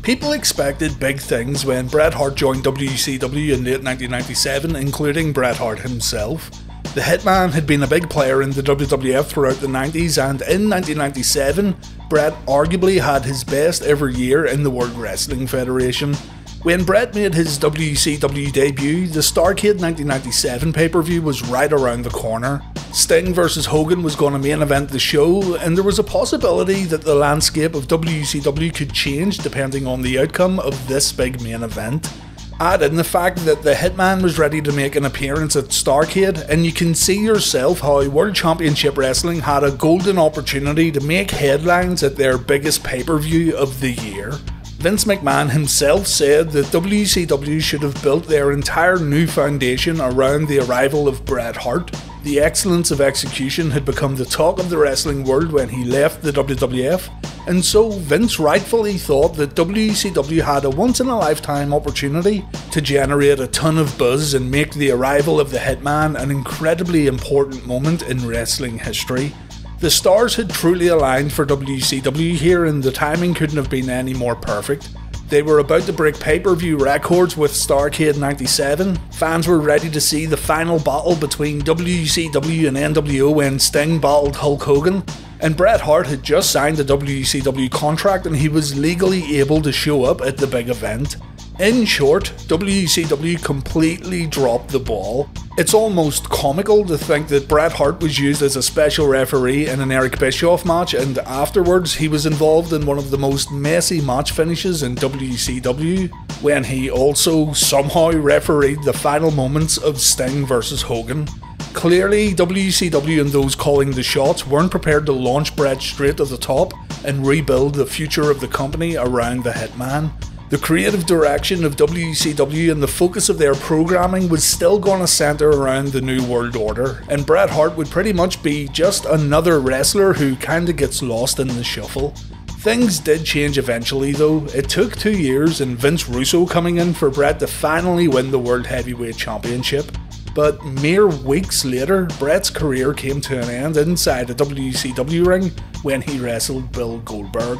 People expected big things when Bret Hart joined WCW in late 1997, including Bret Hart himself. The Hitman had been a big player in the WWF throughout the 90s, and in 1997, Bret arguably had his best ever year in the World Wrestling Federation. When Bret made his WCW debut, the Starrcade 1997 pay-per-view was right around the corner. Sting vs Hogan was going to main event the show, and there was a possibility that the landscape of WCW could change depending on the outcome of this big main event. Add in the fact that the Hitman was ready to make an appearance at Starrcade, and you can see yourself how World Championship Wrestling had a golden opportunity to make headlines at their biggest pay-per-view of the year. Vince McMahon himself said that WCW should have built their entire new foundation around the arrival of Bret Hart. The excellence of execution had become the talk of the wrestling world when he left the WWF, and so Vince rightfully thought that WCW had a once-in-a-lifetime opportunity to generate a ton of buzz and make the arrival of the Hitman an incredibly important moment in wrestling history. The stars had truly aligned for WCW here, and the timing couldn't have been any more perfect. They were about to break pay-per-view records with Starrcade 97. Fans were ready to see the final battle between WCW and NWO when Sting battled Hulk Hogan, and Bret Hart had just signed a WCW contract and he was legally able to show up at the big event. In short, WCW completely dropped the ball. It's almost comical to think that Bret Hart was used as a special referee in an Eric Bischoff match, and afterwards he was involved in one of the most messy match finishes in WCW, when he also somehow refereed the final moments of Sting vs Hogan. Clearly, WCW and those calling the shots weren't prepared to launch Bret straight to the top and rebuild the future of the company around the Hitman. The creative direction of WCW and the focus of their programming was still going to centre around the New World Order, and Bret Hart would pretty much be just another wrestler who kinda gets lost in the shuffle. Things did change eventually though. It took 2 years and Vince Russo coming in for Bret to finally win the World Heavyweight Championship. But mere weeks later, Bret's career came to an end inside a WCW ring when he wrestled Bill Goldberg.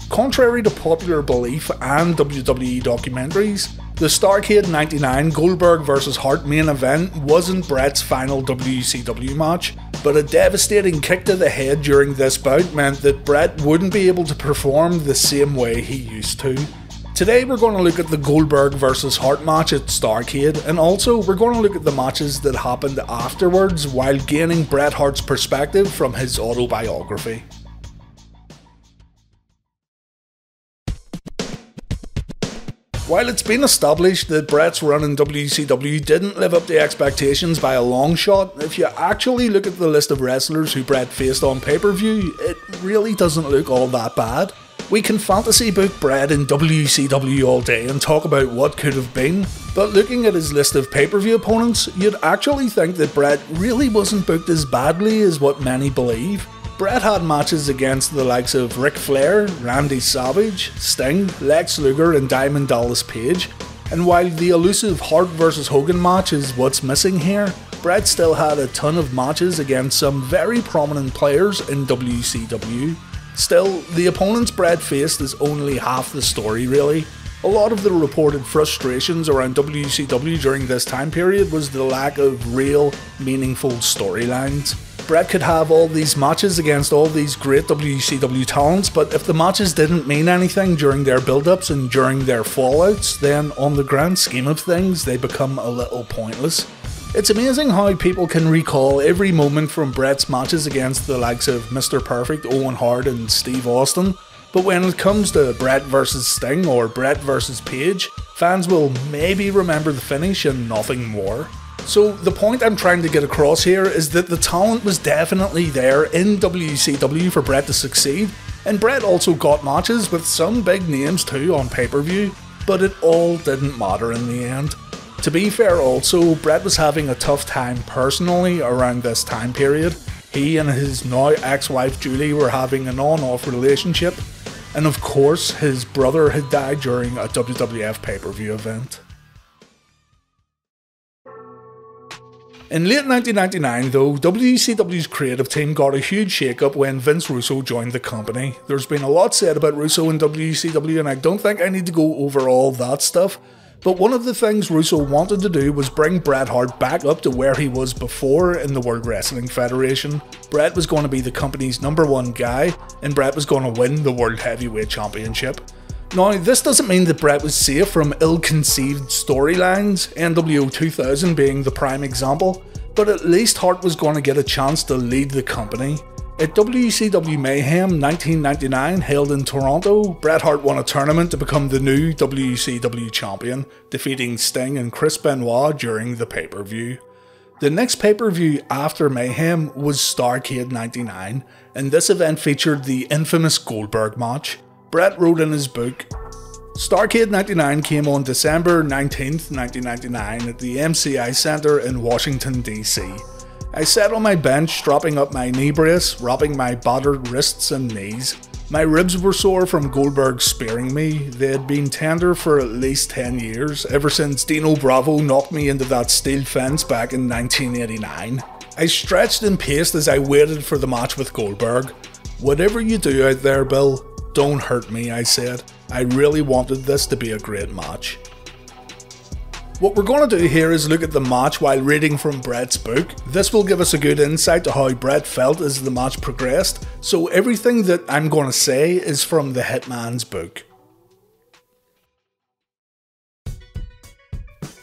Contrary to popular belief and WWE documentaries, the Starrcade 99 Goldberg vs Hart main event wasn't Bret's final WCW match, but a devastating kick to the head during this bout meant that Bret wouldn't be able to perform the same way he used to. Today we're going to look at the Goldberg vs Hart match at Starrcade, and also we're going to look at the matches that happened afterwards while gaining Bret Hart's perspective from his autobiography. While it's been established that Bret's run in WCW didn't live up to expectations by a long shot, if you actually look at the list of wrestlers who Bret faced on pay-per-view, it really doesn't look all that bad. We can fantasy book Bret in WCW all day and talk about what could have been, but looking at his list of pay-per-view opponents, you'd actually think that Bret really wasn't booked as badly as what many believe. Bret had matches against the likes of Ric Flair, Randy Savage, Sting, Lex Luger and Diamond Dallas Page, and while the elusive Hart vs Hogan match is what's missing here, Bret still had a ton of matches against some very prominent players in WCW. Still, the opponents Bret faced is only half the story really. A lot of the reported frustrations around WCW during this time period was the lack of real, meaningful storylines. Bret could have all these matches against all these great WCW talents, but if the matches didn't mean anything during their build-ups and during their fallouts, then on the grand scheme of things, they become a little pointless. It's amazing how people can recall every moment from Bret's matches against the likes of Mr. Perfect, Owen Hart and Steve Austin, but when it comes to Bret vs Sting or Bret vs Page, fans will maybe remember the finish and nothing more. So the point I'm trying to get across here is that the talent was definitely there in WCW for Bret to succeed, and Bret also got matches with some big names too on pay-per-view, but it all didn't matter in the end. To be fair also, Bret was having a tough time personally around this time period. He and his now ex-wife Julie were having an on-off relationship, and of course his brother had died during a WWF pay-per-view event. In late 1999 though, WCW's creative team got a huge shake-up when Vince Russo joined the company. There's been a lot said about Russo in WCW and I don't think I need to go over all that stuff, but one of the things Russo wanted to do was bring Bret Hart back up to where he was before in the World Wrestling Federation. Bret was going to be the company's #1 guy, and Bret was going to win the World Heavyweight Championship. Now, this doesn't mean that Bret was safe from ill-conceived storylines, NWO 2000 being the prime example, but at least Hart was going to get a chance to lead the company. At WCW Mayhem 1999 held in Toronto, Bret Hart won a tournament to become the new WCW champion, defeating Sting and Chris Benoit during the pay-per-view. The next pay-per-view after Mayhem was Starrcade 99, and this event featured the infamous Goldberg match. Bret wrote in his book, "Starrcade 99 came on December 19th, 1999 at the MCI Center in Washington, D.C. I sat on my bench, strapping up my knee brace, wrapping my battered wrists and knees. My ribs were sore from Goldberg spearing me. They had been tender for at least 10 years, ever since Dino Bravo knocked me into that steel fence back in 1989. I stretched and paced as I waited for the match with Goldberg. Whatever you do out there, Bill, don't hurt me, I said. I really wanted this to be a great match." What we're going to do here is look at the match while reading from Bret's book. This will give us a good insight to how Bret felt as the match progressed, so everything that I'm going to say is from the Hitman's book.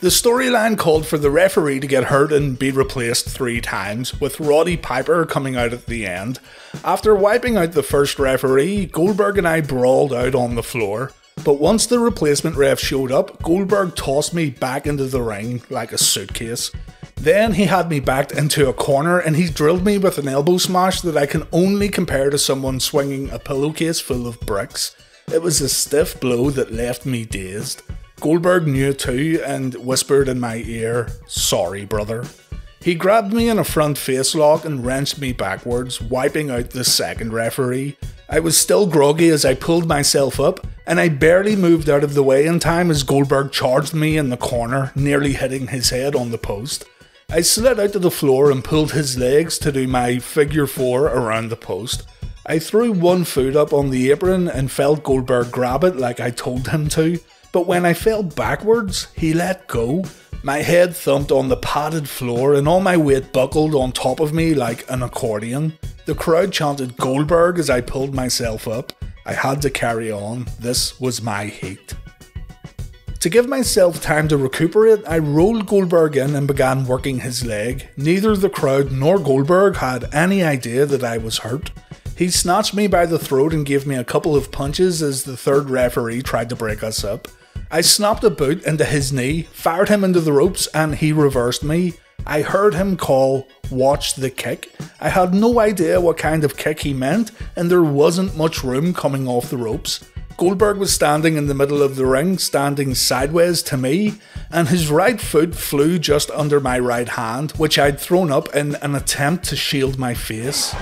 The storyline called for the referee to get hurt and be replaced 3 times, with Roddy Piper coming out at the end. After wiping out the first referee, Goldberg and I brawled out on the floor. But once the replacement ref showed up, Goldberg tossed me back into the ring like a suitcase. Then he had me backed into a corner and he drilled me with an elbow smash that I can only compare to someone swinging a pillowcase full of bricks. It was a stiff blow that left me dazed. Goldberg knew it too and whispered in my ear, "Sorry, brother." He grabbed me in a front face lock and wrenched me backwards, wiping out the second referee. I was still groggy as I pulled myself up, and I barely moved out of the way in time as Goldberg charged me in the corner, nearly hitting his head on the post. I slid out to the floor and pulled his legs to do my figure 4 around the post. I threw one foot up on the apron and felt Goldberg grab it like I told him to, but when I fell backwards, he let go. My head thumped on the padded floor and all my weight buckled on top of me like an accordion. The crowd chanted Goldberg as I pulled myself up. I had to carry on. This was my heat. To give myself time to recuperate, I rolled Goldberg in and began working his leg. Neither the crowd nor Goldberg had any idea that I was hurt. He snatched me by the throat and gave me a couple of punches as the third referee tried to break us up. I snapped a boot into his knee, fired him into the ropes, and he reversed me. I heard him call, "Watch the kick." I had no idea what kind of kick he meant, and there wasn't much room coming off the ropes. Goldberg was standing in the middle of the ring, standing sideways to me, and his right foot flew just under my right hand, which I'd thrown up in an attempt to shield my face.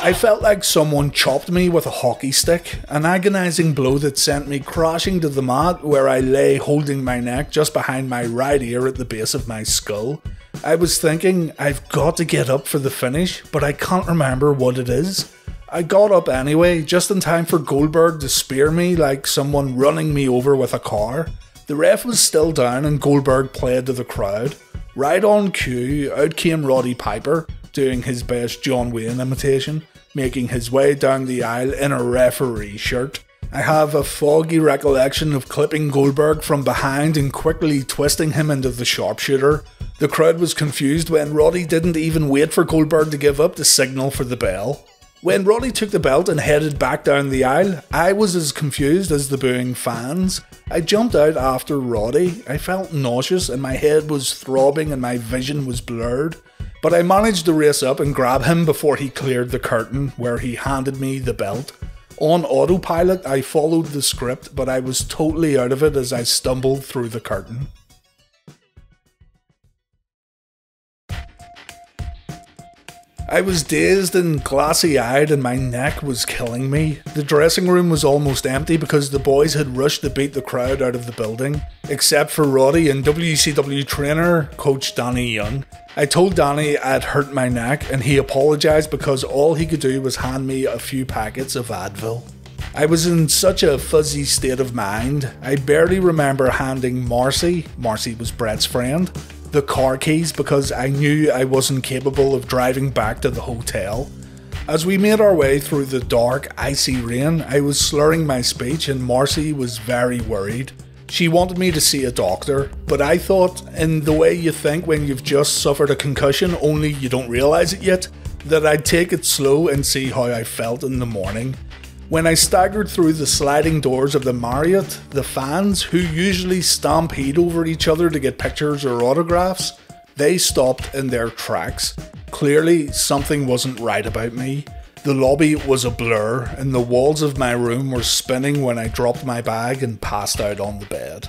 I felt like someone chopped me with a hockey stick, an agonising blow that sent me crashing to the mat where I lay holding my neck just behind my right ear at the base of my skull. I was thinking, I've got to get up for the finish, but I can't remember what it is. I got up anyway, just in time for Goldberg to spear me like someone running me over with a car. The ref was still down and Goldberg played to the crowd. Right on cue, out came Roddy Piper, doing his best John Wayne imitation, making his way down the aisle in a referee shirt. I have a foggy recollection of clipping Goldberg from behind and quickly twisting him into the sharpshooter. The crowd was confused when Roddy didn't even wait for Goldberg to give up to signal for the bell. When Roddy took the belt and headed back down the aisle, I was as confused as the booing fans. I jumped out after Roddy. I felt nauseous and my head was throbbing and my vision was blurred. But I managed to race up and grab him before he cleared the curtain, where he handed me the belt. On autopilot, I followed the script, but I was totally out of it as I stumbled through the curtain. I was dazed and glassy-eyed and my neck was killing me. The dressing room was almost empty because the boys had rushed to beat the crowd out of the building, except for Roddy and WCW trainer, Coach Danny Young. I told Danny I'd hurt my neck and he apologised because all he could do was hand me a few packets of Advil. I was in such a fuzzy state of mind, I barely remember handing Marcy was Bret's friend, the car keys because I knew I wasn't capable of driving back to the hotel. As we made our way through the dark, icy rain, I was slurring my speech and Marcy was very worried. She wanted me to see a doctor, but I thought, in the way you think when you've just suffered a concussion only you don't realise it yet, that I'd take it slow and see how I felt in the morning. When I staggered through the sliding doors of the Marriott, the fans, who usually stampede over each other to get pictures or autographs, they stopped in their tracks. Clearly, something wasn't right about me. The lobby was a blur, and the walls of my room were spinning when I dropped my bag and passed out on the bed.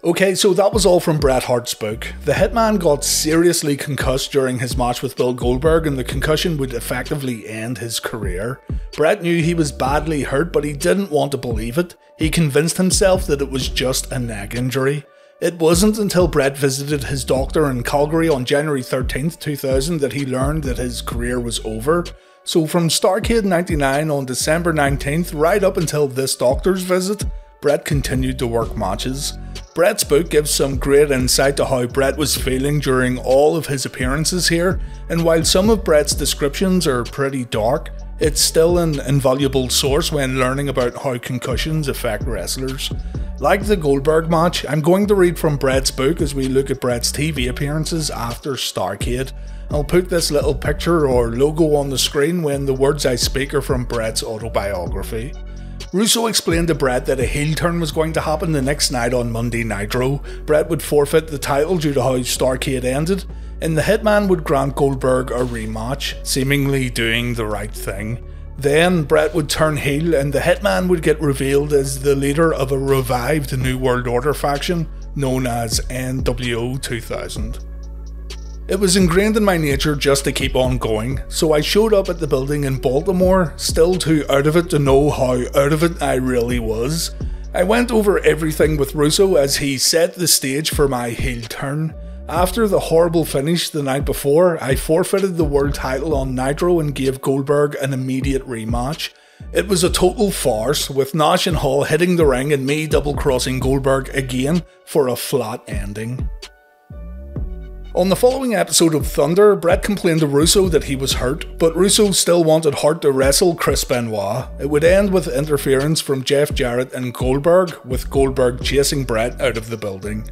Okay, so that was all from Bret Hart's book. The Hitman got seriously concussed during his match with Bill Goldberg and the concussion would effectively end his career. Bret knew he was badly hurt but he didn't want to believe it. He convinced himself that it was just a neck injury. It wasn't until Bret visited his doctor in Calgary on January 13th, 2000 that he learned that his career was over. So from Starrcade 99 on December 19th right up until this doctor's visit, Bret continued to work matches. Bret's book gives some great insight to how Bret was feeling during all of his appearances here, and while some of Bret's descriptions are pretty dark, it's still an invaluable source when learning about how concussions affect wrestlers. Like the Goldberg match, I'm going to read from Bret's book as we look at Bret's TV appearances after Starrcade. I'll put this little picture or logo on the screen when the words I speak are from Bret's autobiography. Russo explained to Bret that a heel turn was going to happen the next night on Monday Nitro. Bret would forfeit the title due to how Starrcade ended, and the Hitman would grant Goldberg a rematch, seemingly doing the right thing. Then Bret would turn heel and the Hitman would get revealed as the leader of a revived New World Order faction known as NWO 2000. It was ingrained in my nature just to keep on going, so I showed up at the building in Baltimore, still too out of it to know how out of it I really was. I went over everything with Russo as he set the stage for my heel turn. After the horrible finish the night before, I forfeited the world title on Nitro and gave Goldberg an immediate rematch. It was a total farce, with Nash and Hall hitting the ring and me double-crossing Goldberg again for a flat ending. On the following episode of Thunder, Bret complained to Russo that he was hurt, but Russo still wanted Hart to wrestle Chris Benoit. It would end with interference from Jeff Jarrett and Goldberg, with Goldberg chasing Bret out of the building.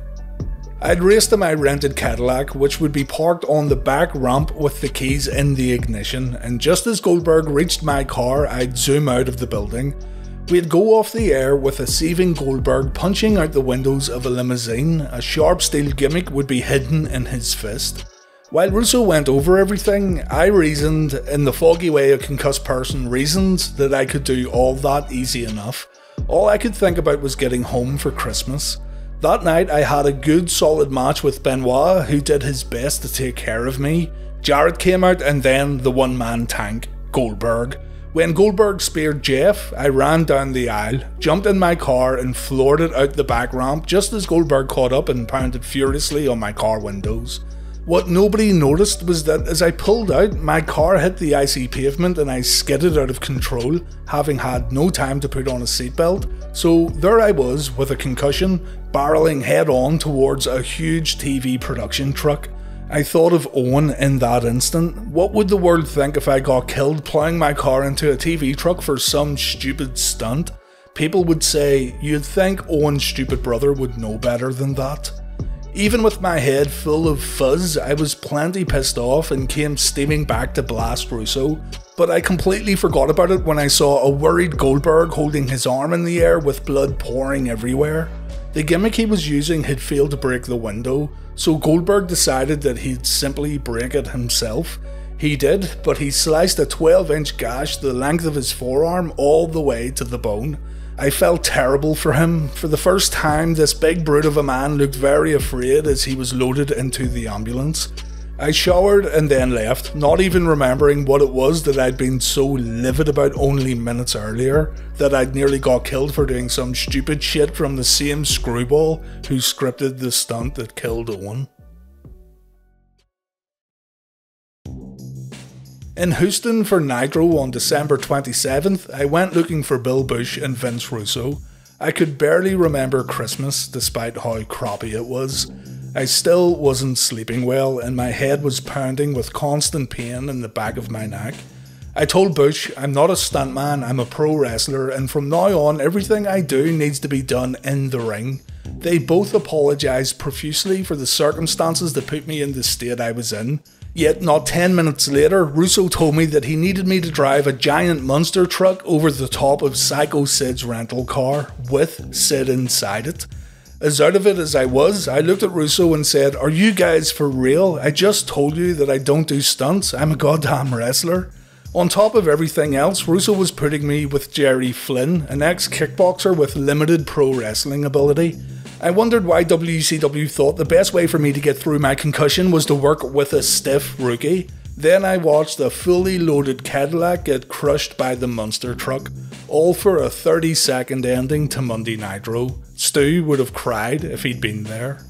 I'd raced to my rented Cadillac, which would be parked on the back ramp with the keys in the ignition, and just as Goldberg reached my car, I'd zoom out of the building. We'd go off the air with a seething Goldberg punching out the windows of a limousine. A sharp steel gimmick would be hidden in his fist. While Russo went over everything, I reasoned, in the foggy way a concussed person reasons, that I could do all that easy enough. All I could think about was getting home for Christmas. That night I had a good solid match with Benoit, who did his best to take care of me. Jarrett came out and then the one-man tank, Goldberg. When Goldberg speared Jeff, I ran down the aisle, jumped in my car and floored it out the back ramp just as Goldberg caught up and pounded furiously on my car windows. What nobody noticed was that as I pulled out, my car hit the icy pavement and I skidded out of control, having had no time to put on a seatbelt. So there I was with a concussion, barreling head on towards a huge TV production truck. I thought of Owen in that instant. What would the world think if I got killed ploughing my car into a TV truck for some stupid stunt? People would say, you'd think Owen's stupid brother would know better than that. Even with my head full of fuzz, I was plenty pissed off and came steaming back to blast Russo, but I completely forgot about it when I saw a worried Goldberg holding his arm in the air with blood pouring everywhere. The gimmick he was using had failed to break the window, so Goldberg decided that he'd simply break it himself. He did, but he sliced a 12-inch gash the length of his forearm all the way to the bone. I felt terrible for him. For the first time, this big brute of a man looked very afraid as he was loaded into the ambulance. I showered and then left, not even remembering what it was that I'd been so livid about only minutes earlier, that I'd nearly got killed for doing some stupid shit from the same screwball who scripted the stunt that killed Owen. In Houston for Nitro on December 27th, I went looking for Bill Bush and Vince Russo. I could barely remember Christmas despite how crappy it was. I still wasn't sleeping well and my head was pounding with constant pain in the back of my neck. I told Bush, I'm not a stuntman, I'm a pro wrestler, and from now on everything I do needs to be done in the ring. They both apologised profusely for the circumstances that put me in the state I was in. Yet not 10 minutes later, Russo told me that he needed me to drive a giant monster truck over the top of Psycho Sid's rental car, with Sid inside it. As out of it as I was, I looked at Russo and said, "Are you guys for real? I just told you that I don't do stunts, I'm a goddamn wrestler." On top of everything else, Russo was putting me with Jerry Flynn, an ex-kickboxer with limited pro wrestling ability. I wondered why WCW thought the best way for me to get through my concussion was to work with a stiff rookie. Then I watched a fully loaded Cadillac get crushed by the monster truck, all for a 30-second ending to Monday Nitro. Stu would have cried if he'd been there.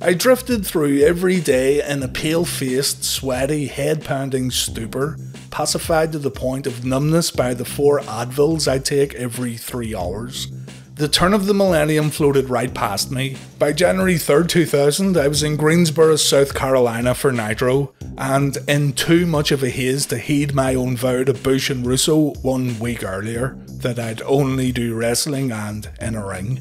I drifted through every day in a pale-faced, sweaty, head-pounding stupor, pacified to the point of numbness by the 4 Advils I take every 3 hours. The turn of the millennium floated right past me. By January 3rd, 2000, I was in Greensboro, South Carolina for Nitro, and in too much of a haze to heed my own vow to Bush and Russo 1 week earlier, that I'd only do wrestling and in a ring.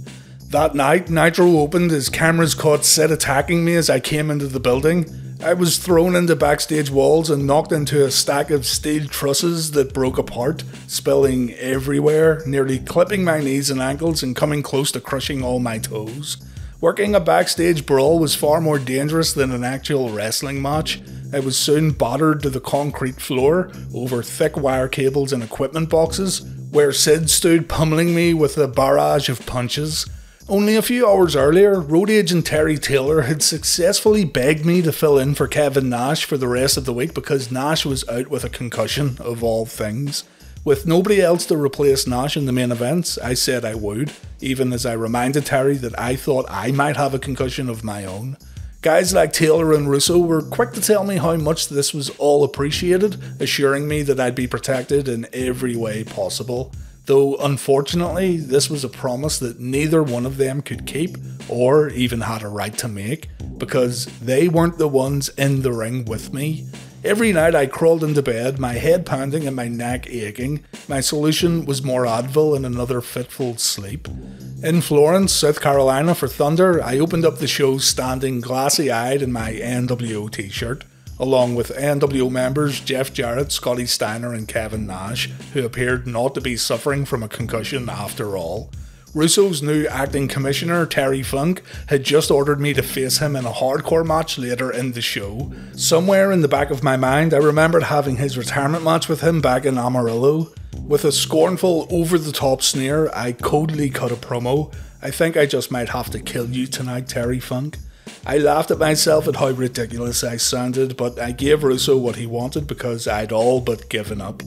That night, Nitro opened as cameras caught Sid attacking me as I came into the building. I was thrown into backstage walls and knocked into a stack of steel trusses that broke apart, spilling everywhere, nearly clipping my knees and ankles and coming close to crushing all my toes. Working a backstage brawl was far more dangerous than an actual wrestling match. I was soon battered to the concrete floor, over thick wire cables and equipment boxes, where Sid stood pummeling me with a barrage of punches. Only a few hours earlier, road agent Terry Taylor had successfully begged me to fill in for Kevin Nash for the rest of the week because Nash was out with a concussion, of all things. With nobody else to replace Nash in the main events, I said I would, even as I reminded Terry that I thought I might have a concussion of my own. Guys like Taylor and Russo were quick to tell me how much this was all appreciated, assuring me that I'd be protected in every way possible. Though unfortunately, this was a promise that neither one of them could keep, or even had a right to make, because they weren't the ones in the ring with me. Every night I crawled into bed, my head pounding and my neck aching. My solution was more Advil and another fitful sleep. In Florence, South Carolina for Thunder, I opened up the show standing glassy-eyed in my NWO t-shirt, along with NWO members Jeff Jarrett, Scotty Steiner and Kevin Nash, who appeared not to be suffering from a concussion after all. Russo's new acting commissioner, Terry Funk, had just ordered me to face him in a hardcore match later in the show. Somewhere in the back of my mind, I remembered having his retirement match with him back in Amarillo. With a scornful, over-the-top sneer, I coldly cut a promo. "I think I just might have to kill you tonight, Terry Funk." I laughed at myself at how ridiculous I sounded, but I gave Russo what he wanted because I'd all but given up.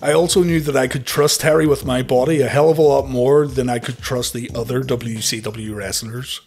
I also knew that I could trust Terry with my body a hell of a lot more than I could trust the other WCW wrestlers.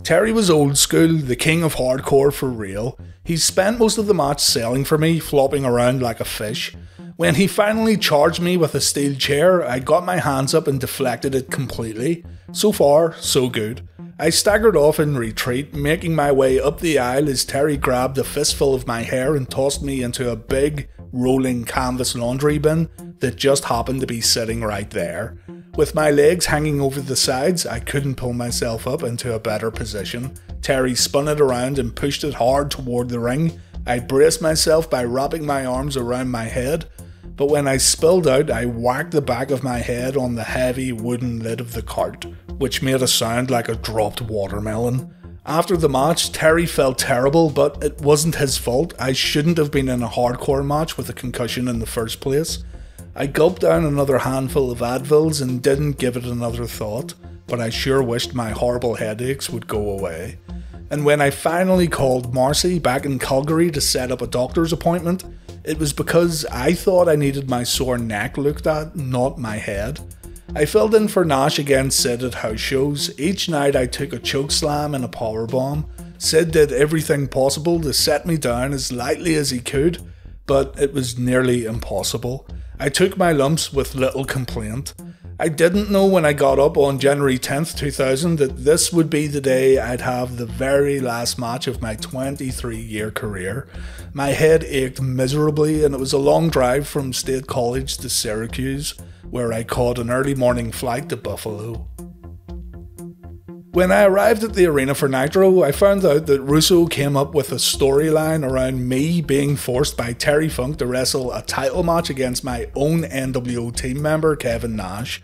Terry was old school, the king of hardcore for real. He spent most of the match selling for me, flopping around like a fish. When he finally charged me with a steel chair, I got my hands up and deflected it completely. So far, so good. I staggered off in retreat, making my way up the aisle as Terry grabbed a fistful of my hair and tossed me into a big, rolling canvas laundry bin that just happened to be sitting right there. With my legs hanging over the sides, I couldn't pull myself up into a better position. Terry spun it around and pushed it hard toward the ring. I braced myself by wrapping my arms around my head, but when I spilled out, I whacked the back of my head on the heavy wooden lid of the cart, which made a sound like a dropped watermelon. After the match, Terry felt terrible, but it wasn't his fault. I shouldn't have been in a hardcore match with a concussion in the first place. I gulped down another handful of Advils and didn't give it another thought, but I sure wished my horrible headaches would go away. And when I finally called Marcy back in Calgary to set up a doctor's appointment, it was because I thought I needed my sore neck looked at, not my head. I filled in for Nash against Sid at house shows. Each night I took a choke slam and a powerbomb. Sid did everything possible to set me down as lightly as he could, but it was nearly impossible. I took my lumps with little complaint. I didn't know when I got up on January 10th, 2000 that this would be the day I'd have the very last match of my 23-year career. My head ached miserably and it was a long drive from State College to Syracuse, where I caught an early morning flight to Buffalo. When I arrived at the arena for Nitro, I found out that Russo came up with a storyline around me being forced by Terry Funk to wrestle a title match against my own NWO team member Kevin Nash.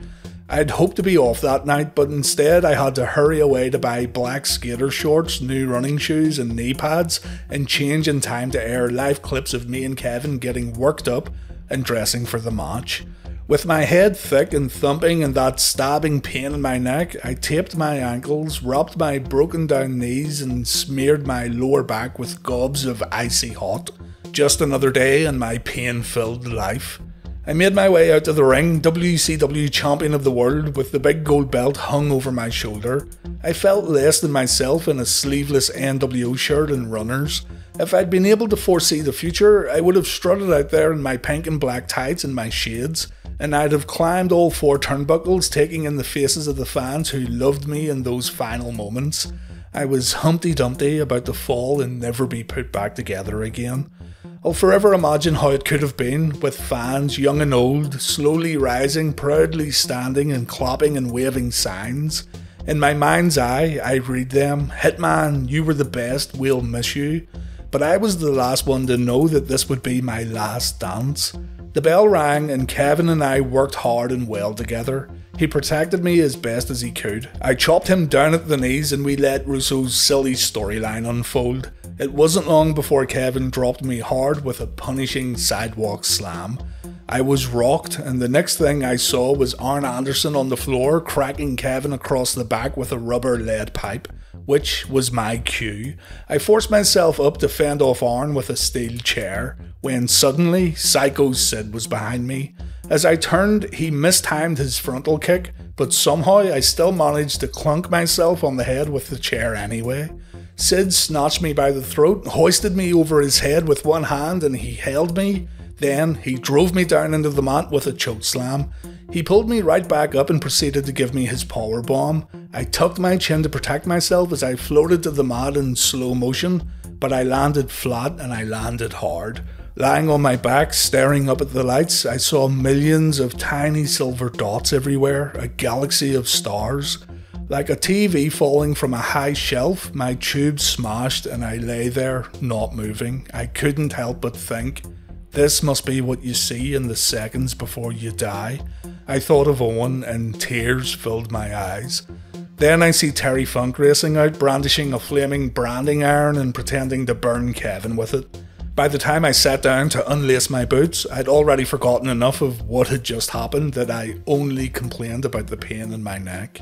I'd hoped to be off that night, but instead I had to hurry away to buy black skater shorts, new running shoes and knee pads, and change in time to air live clips of me and Kevin getting worked up and dressing for the match. With my head thick and thumping and that stabbing pain in my neck, I taped my ankles, wrapped my broken down knees and smeared my lower back with gobs of icy hot. Just another day in my pain-filled life. I made my way out to the ring, WCW Champion of the World, with the big gold belt hung over my shoulder. I felt less than myself in a sleeveless NWO shirt and runners. If I'd been able to foresee the future, I would have strutted out there in my pink and black tights and my shades, and I'd have climbed all 4 turnbuckles, taking in the faces of the fans who loved me in those final moments. I was Humpty Dumpty, about to fall and never be put back together again. I'll forever imagine how it could have been, with fans, young and old, slowly rising, proudly standing and clapping and waving signs. In my mind's eye, I read them, "Hitman, you were the best, we'll miss you." But I was the last one to know that this would be my last dance. The bell rang and Kevin and I worked hard and well together. He protected me as best as he could. I chopped him down at the knees and we let Russo's silly storyline unfold. It wasn't long before Kevin dropped me hard with a punishing sidewalk slam. I was rocked, and the next thing I saw was Arn Anderson on the floor cracking Kevin across the back with a rubber lead pipe, which was my cue. I forced myself up to fend off Arn with a steel chair, when suddenly Psycho Sid was behind me. As I turned, he mistimed his frontal kick, but somehow I still managed to clunk myself on the head with the chair anyway. Sid snatched me by the throat, hoisted me over his head with one hand, and he held me. Then he drove me down into the mat with a choke slam. He pulled me right back up and proceeded to give me his power bomb. I tucked my chin to protect myself as I floated to the mat in slow motion, but I landed flat and I landed hard. Lying on my back, staring up at the lights, I saw millions of tiny silver dots everywhere, a galaxy of stars. Like a TV falling from a high shelf, my tube smashed and I lay there, not moving. I couldn't help but think, this must be what you see in the seconds before you die. I thought of Owen and tears filled my eyes. Then I see Terry Funk racing out, brandishing a flaming branding iron and pretending to burn Kevin with it. By the time I sat down to unlace my boots, I'd already forgotten enough of what had just happened that I only complained about the pain in my neck.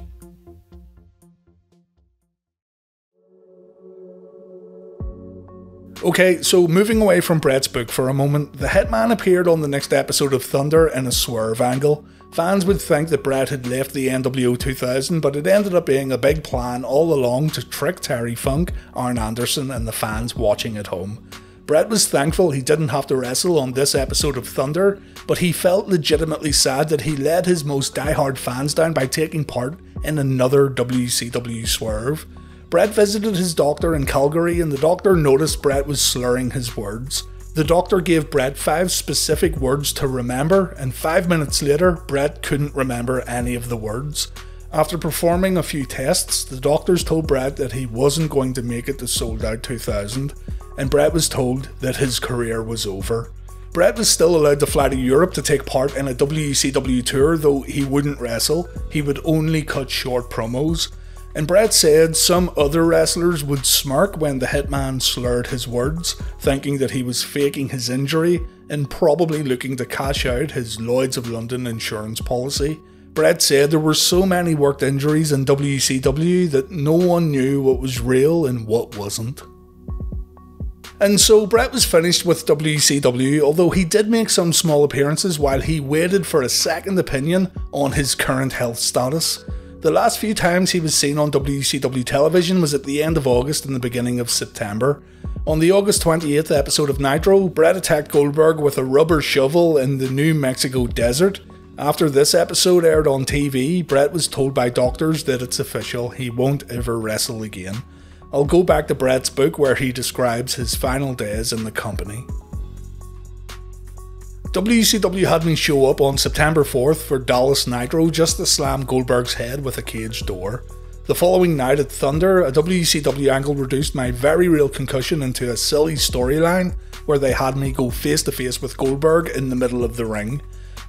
Okay, so moving away from Bret's book for a moment, the Hitman appeared on the next episode of Thunder in a swerve angle. Fans would think that Bret had left the NWO 2000, but it ended up being a big plan all along to trick Terry Funk, Arn Anderson and the fans watching at home. Bret was thankful he didn't have to wrestle on this episode of Thunder, but he felt legitimately sad that he let his most diehard fans down by taking part in another WCW swerve. Bret visited his doctor in Calgary and the doctor noticed Bret was slurring his words. The doctor gave Bret 5 specific words to remember, and 5 minutes later, Bret couldn't remember any of the words. After performing a few tests, the doctors told Bret that he wasn't going to make it to Sold Out 2000, and Bret was told that his career was over. Bret was still allowed to fly to Europe to take part in a WCW tour, though he wouldn't wrestle, he would only cut short promos. And Bret said some other wrestlers would smirk when the Hitman slurred his words, thinking that he was faking his injury and probably looking to cash out his Lloyd's of London insurance policy. Bret said there were so many worked injuries in WCW that no one knew what was real and what wasn't. And so Bret was finished with WCW, although he did make some small appearances while he waited for a second opinion on his current health status. The last few times he was seen on WCW television was at the end of August and the beginning of September. On the August 28th episode of Nitro, Bret attacked Goldberg with a rubber shovel in the New Mexico desert. After this episode aired on TV, Bret was told by doctors that it's official, he won't ever wrestle again. I'll go back to Bret's book where he describes his final days in the company. WCW had me show up on September 4th for Dallas Nitro just to slam Goldberg's head with a cage door. The following night at Thunder, a WCW angle reduced my very real concussion into a silly storyline where they had me go face to face with Goldberg in the middle of the ring.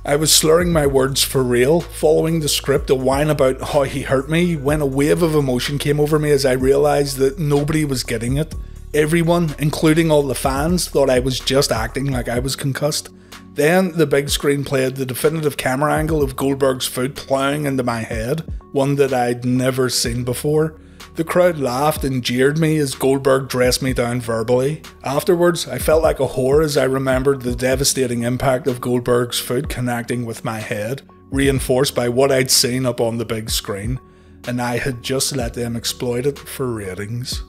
I was slurring my words for real, following the script to whine about how he hurt me when a wave of emotion came over me as I realised that nobody was getting it. Everyone, including all the fans, thought I was just acting like I was concussed. Then the big screen played the definitive camera angle of Goldberg's foot ploughing into my head, one that I'd never seen before. The crowd laughed and jeered me as Goldberg dressed me down verbally. Afterwards, I felt like a whore as I remembered the devastating impact of Goldberg's foot connecting with my head, reinforced by what I'd seen up on the big screen, and I had just let them exploit it for ratings.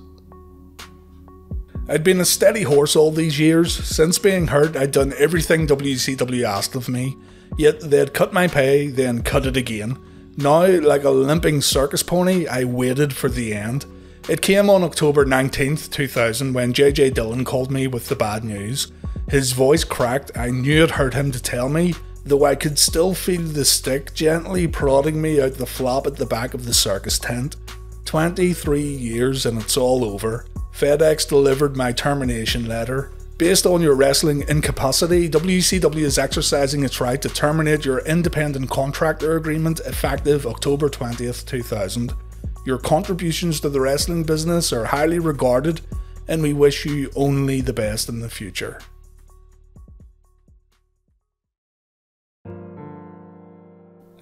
I'd been a steady horse all these years. Since being hurt, I'd done everything WCW asked of me, yet they'd cut my pay, then cut it again. Now, like a limping circus pony, I waited for the end. It came on October 19th, 2000 when JJ Dillon called me with the bad news. His voice cracked. I knew it hurt him to tell me, though I could still feel the stick gently prodding me out the flap at the back of the circus tent. 23 years and it's all over. FedEx delivered my termination letter. Based on your wrestling incapacity, WCW is exercising its right to terminate your independent contractor agreement effective October 20th, 2000. Your contributions to the wrestling business are highly regarded, and we wish you only the best in the future.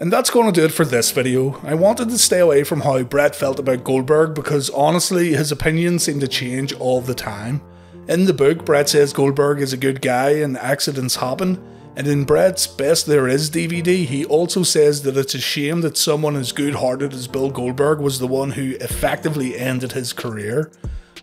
And that's going to do it for this video. I wanted to stay away from how Bret felt about Goldberg because honestly his opinions seem to change all the time. In the book, Bret says Goldberg is a good guy and accidents happen, and in Bret's Best There Is DVD he also says that it's a shame that someone as good-hearted as Bill Goldberg was the one who effectively ended his career.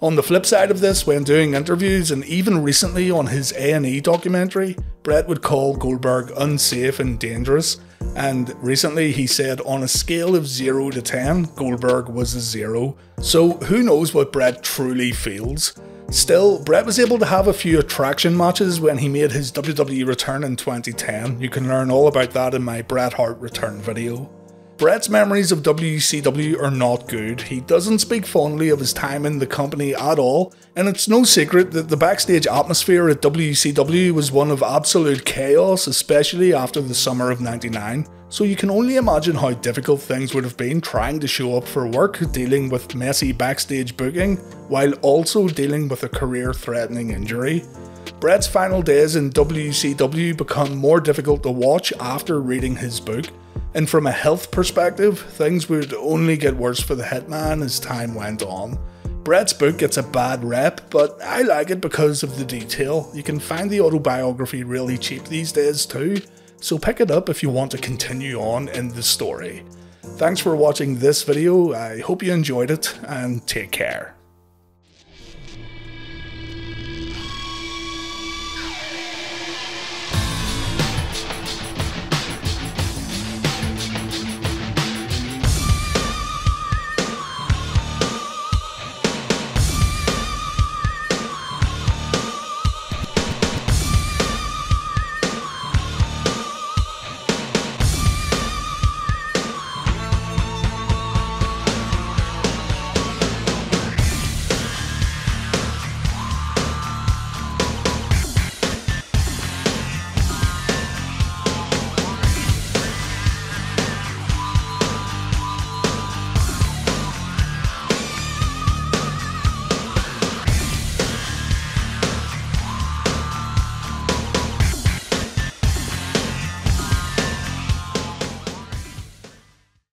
On the flip side of this, when doing interviews and even recently on his A&E documentary, Bret would call Goldberg unsafe and dangerous, and recently he said on a scale of 0 to 10, Goldberg was a 0. So who knows what Bret truly feels. Still, Bret was able to have a few attraction matches when he made his WWE return in 2010. You can learn all about that in my Bret Hart return video. Bret's memories of WCW are not good. He doesn't speak fondly of his time in the company at all, and it's no secret that the backstage atmosphere at WCW was one of absolute chaos, especially after the summer of '99. So you can only imagine how difficult things would have been trying to show up for work, dealing with messy backstage booking, while also dealing with a career-threatening injury. Bret's final days in WCW become more difficult to watch after reading his book. And from a health perspective, things would only get worse for the Hitman as time went on. Bret's book gets a bad rep, but I like it because of the detail. You can find the autobiography really cheap these days too, so pick it up if you want to continue on in the story. Thanks for watching this video, I hope you enjoyed it, and take care.